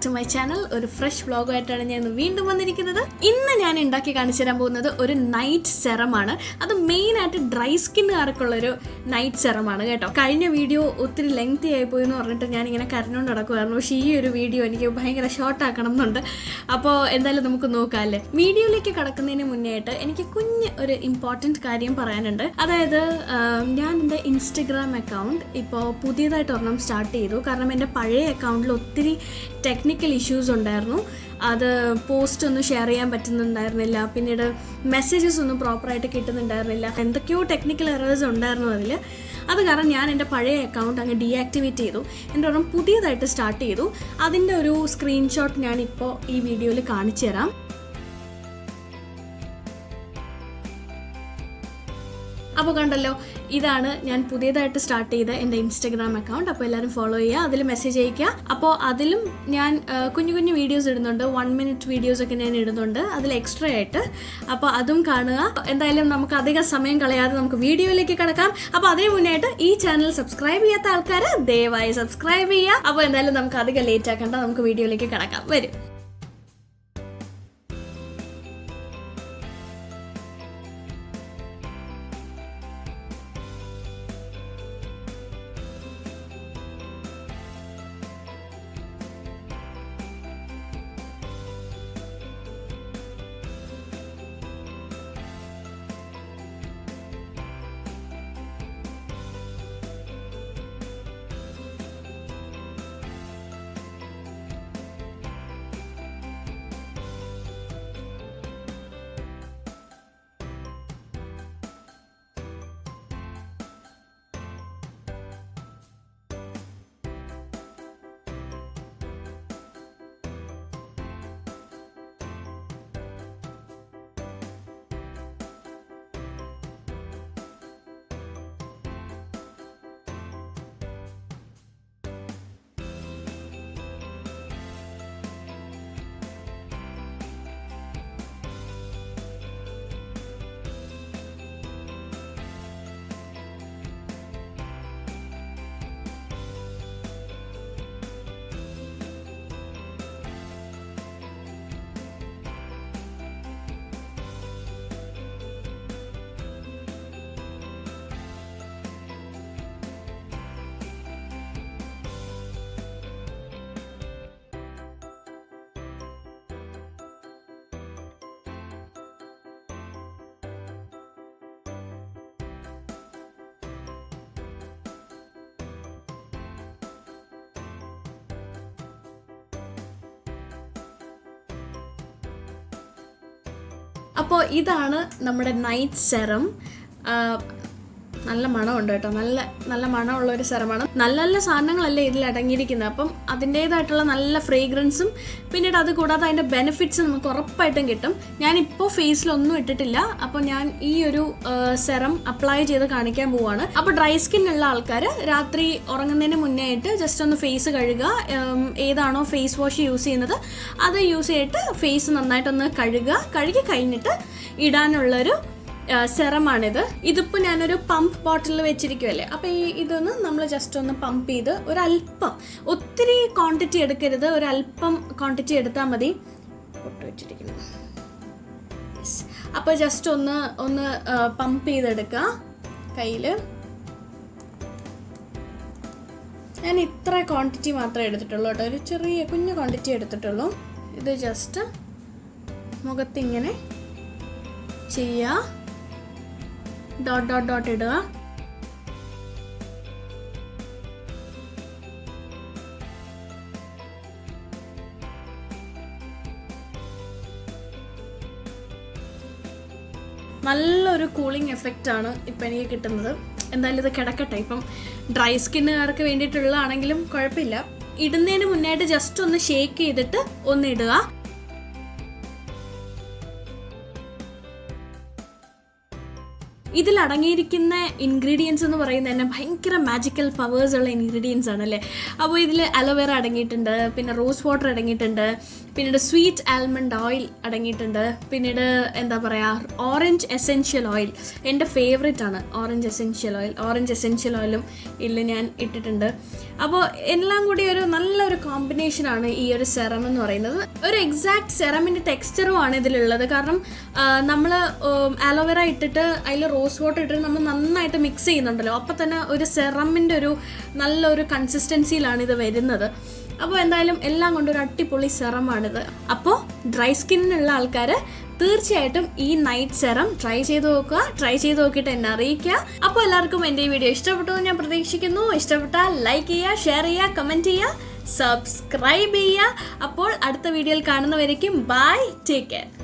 To my channel. ഒരു fresh വ്ളോഗായിട്ടാണ് ഞാൻ വീണ്ടും വന്നിരിക്കുന്നത്. ഇന്ന് ഞാൻ ഉണ്ടാക്കി കാണിച്ചു തരാൻ പോകുന്നത് ഒരു നൈറ്റ് സെറമാണ്. അത് മെയിനായിട്ട് ഡ്രൈ സ്കിന്നുകാർക്കുള്ളൊരു നൈറ്റ് സെറമാണ് കേട്ടോ. കഴിഞ്ഞ വീഡിയോ ഒത്തിരി ലെങ്തി ആയിപ്പോയി എന്ന് പറഞ്ഞിട്ട് ഞാനിങ്ങനെ കരഞ്ഞുകൊണ്ട് നടക്കുമായിരുന്നു. പക്ഷേ ഈ ഒരു വീഡിയോ എനിക്ക് ഭയങ്കര ഷോർട്ട് ആക്കണം എന്നുണ്ട്. അപ്പോൾ എന്തായാലും നമുക്ക് നോക്കാം അല്ലേ. വീഡിയോയിലേക്ക് കടക്കുന്നതിന് മുന്നേ ആയിട്ട് എനിക്ക് കുഞ്ഞ് ഒരു ഇമ്പോർട്ടൻറ്റ് കാര്യം പറയാനുണ്ട്. അതായത് ഞാൻ എൻ്റെ ഇൻസ്റ്റഗ്രാം അക്കൗണ്ട് ഇപ്പോൾ പുതിയതായിട്ട് ഒരെണ്ണം സ്റ്റാർട്ട് ചെയ്തു. കാരണം എൻ്റെ പഴയ അക്കൗണ്ടിൽ ഒത്തിരി ടെക്നിക്കൽ ഇഷ്യൂസ് ഉണ്ടായിരുന്നു. അത് പോസ്റ്റ് ഒന്നും ഷെയർ ചെയ്യാൻ പറ്റുന്നുണ്ടായിരുന്നില്ല, പിന്നീട് മെസ്സേജസ് ഒന്നും പ്രോപ്പറായിട്ട് കിട്ടുന്നുണ്ടായിരുന്നില്ല, എന്തൊക്കെയോ ടെക്നിക്കൽ എറേഴ്സ് ഉണ്ടായിരുന്നു അതിൽ. അത് കാരണം ഞാൻ എൻ്റെ പഴയ അക്കൗണ്ട് അങ്ങ് ഡീആക്ടിവേറ്റ് ചെയ്തു. എൻ്റെ ഒരെണ്ണം പുതിയതായിട്ട് സ്റ്റാർട്ട് ചെയ്തു. അതിൻ്റെ ഒരു സ്ക്രീൻഷോട്ട് ഞാനിപ്പോൾ ഈ വീഡിയോയിൽ കാണിച്ചു തരാം. അപ്പോൾ കണ്ടല്ലോ, ഇതാണ് ഞാൻ പുതിയതായിട്ട് സ്റ്റാർട്ട് ചെയ്ത എൻ്റെ ഇൻസ്റ്റഗ്രാം അക്കൗണ്ട്. അപ്പോൾ എല്ലാവരും ഫോളോ ചെയ്യുക, അതിൽ മെസ്സേജ് അയയ്ക്കുക. അപ്പോൾ അതിലും ഞാൻ കുഞ്ഞു കുഞ്ഞു വീഡിയോസ് ഇടുന്നുണ്ട്, 1 minute വീഡിയോസൊക്കെ ഞാൻ ഇടുന്നുണ്ട് അതിൽ എക്സ്ട്രാ ആയിട്ട്. അപ്പോൾ അതും കാണുക. എന്തായാലും നമുക്ക് അധികം സമയം കളയാതെ നമുക്ക് വീഡിയോയിലേക്ക് കിടക്കാം. അപ്പോൾ അതിന് മുന്നായിട്ട് ഈ ചാനൽ സബ്സ്ക്രൈബ് ചെയ്യാത്ത ആൾക്കാർ ദയവായി സബ്സ്ക്രൈബ് ചെയ്യുക. അപ്പോൾ എന്തായാലും നമുക്ക് അധികം ലേറ്റ് ആക്കണ്ട, നമുക്ക് വീഡിയോയിലേക്ക് കിടക്കാം. വരും. അപ്പോൾ ഇതാണ് നമ്മുടെ നൈറ്റ് സെറം. നല്ല മണമുണ്ട് കേട്ടോ, നല്ല നല്ല മണമുള്ളൊരു സെറമാണ്. നല്ല നല്ല സാധനങ്ങളല്ലേ ഇതിൽ അടങ്ങിയിരിക്കുന്നത്. അപ്പം അതിൻ്റേതായിട്ടുള്ള നല്ല ഫ്രേഗ്രൻസും പിന്നീട് അത് കൂടാതെ അതിൻ്റെ ബെനിഫിറ്റ്സ് നമുക്ക് ഉറപ്പായിട്ടും കിട്ടും. ഞാനിപ്പോൾ ഫേസിലൊന്നും ഇട്ടിട്ടില്ല. അപ്പോൾ ഞാൻ ഈ ഒരു സെറം അപ്ലൈ ചെയ്ത് കാണിക്കാൻ പോവാണ്. അപ്പോൾ ഡ്രൈ സ്കിൻ ഉള്ള ആൾക്കാർ രാത്രി ഉറങ്ങുന്നതിന് മുന്നേ ആയിട്ട് ജസ്റ്റ് ഒന്ന് ഫേസ് കഴുകുക. ഏതാണോ ഫേസ് വാഷ് യൂസ് ചെയ്യുന്നത് അത് യൂസ് ചെയ്തിട്ട് ഫേസ് നന്നായിട്ടൊന്ന് കഴുകി കഴിഞ്ഞിട്ട് ഇടാനുള്ളൊരു സെറമാണിത്. ഇതിപ്പോൾ ഞാനൊരു പമ്പ് ബോട്ടിൽ വെച്ചിരിക്കുമല്ലേ. അപ്പോൾ ഇതൊന്ന് നമ്മൾ ജസ്റ്റ് ഒന്ന് പമ്പ് ചെയ്ത് ഒരല്പം, ഒത്തിരി ക്വാണ്ടിറ്റി എടുക്കരുത്, ഒരല്പം ക്വാണ്ടിറ്റി എടുത്താൽ മതി. പൊട്ട് വെച്ചിരിക്കുന്നു. അപ്പോൾ ജസ്റ്റ് ഒന്ന് പമ്പ് ചെയ്തെടുക്കുക കയ്യിൽ. ഞാൻ ഇത്ര ക്വാണ്ടിറ്റി മാത്രമേ എടുത്തിട്ടുള്ളൂ കേട്ടോ, ഒരു ചെറിയ കുഞ്ഞു ക്വാണ്ടിറ്റി എടുത്തിട്ടുള്ളൂ. ഇത് ജസ്റ്റ് മുഖത്തിങ്ങനെ ചെയ്യുക, ഡോട്ട് ഡോട്ട് ഡോട്ട് ഇടുക. നല്ലൊരു കൂളിംഗ് എഫക്റ്റാണ് ഇപ്പം എനിക്ക് കിട്ടുന്നത്. എന്തായാലും ഇത് കിടക്കട്ടെ. ഇപ്പം ഡ്രൈ സ്കിന്നുകാർക്ക് വേണ്ടിയിട്ടുള്ളതാണെങ്കിലും കുഴപ്പമില്ല. ഇടുന്നതിന് മുന്നായിട്ട് ജസ്റ്റ് ഒന്ന് ഷേക്ക് ചെയ്തിട്ട് ഒന്ന് ഇടുക. ഇതിൽ അടങ്ങിയിരിക്കുന്ന ഇൻഗ്രീഡിയൻസ് എന്ന് പറയുന്നത് തന്നെ ഭയങ്കര മാജിക്കൽ പവേഴ്സ് ഉള്ള ഇൻഗ്രീഡിയൻസ് ആണല്ലേ. അപ്പോൾ ഇതിൽ അലോവേറ അടങ്ങിയിട്ടുണ്ട്, പിന്നെ റോസ് വാട്ടർ അടങ്ങിയിട്ടുണ്ട്, പിന്നീട് സ്വീറ്റ് ആൽമണ്ട് ഓയിൽ അടങ്ങിയിട്ടുണ്ട്, പിന്നീട് എന്താ പറയുക ഓറഞ്ച് എസെൻഷ്യൽ ഓയിൽ എൻ്റെ ഫേവറേറ്റ് ആണ് orange essential oil. Orange essential ഓയിലും ഇതിൽ ഞാൻ ഇട്ടിട്ടുണ്ട്. അപ്പോൾ എല്ലാം കൂടി ഒരു നല്ലൊരു കോമ്പിനേഷനാണ് ഈ ഒരു സെറം എന്ന് പറയുന്നത്. ഒരു എക്സാക്ട് സെറമിൻ്റെ ടെക്സ്ചറും ആണ് ഇതിലുള്ളത്. കാരണം നമ്മൾ ആലോവേറ ഇട്ടിട്ട് അതിൽ റോസ് വാട്ടർ ഇട്ടിട്ട് നമ്മൾ നന്നായിട്ട് മിക്സ് ചെയ്യുന്നുണ്ടല്ലോ, അപ്പോൾ തന്നെ ഒരു സെറമിൻ്റെ ഒരു നല്ലൊരു കൺസിസ്റ്റൻസിയിലാണ് ഇത് വരുന്നത്. അപ്പോൾ എന്തായാലും എല്ലാം കൊണ്ടൊരു അടിപൊളി സെറമാണിത്. അപ്പോൾ ഡ്രൈ സ്കിന്നിനുള്ള ആൾക്കാർ തീർച്ചയായിട്ടും ഈ നൈറ്റ് സെറം ട്രൈ ചെയ്ത് നോക്കുക. ട്രൈ ചെയ്ത് നോക്കിയിട്ട് എന്നെ അറിയിക്കുക. അപ്പോൾ എല്ലാവർക്കും എൻ്റെ ഈ വീഡിയോ ഇഷ്ടപ്പെട്ടു എന്ന് ഞാൻ പ്രതീക്ഷിക്കുന്നു. ഇഷ്ടപ്പെട്ടാൽ ലൈക്ക് ചെയ്യുക, ഷെയർ ചെയ്യുക, കമൻറ്റ് ചെയ്യുക, സബ്സ്ക്രൈബ് ചെയ്യുക. അപ്പോൾ അടുത്ത വീഡിയോയിൽ കാണുന്നവരേക്കും ബൈ, ടേക്ക് കെയർ.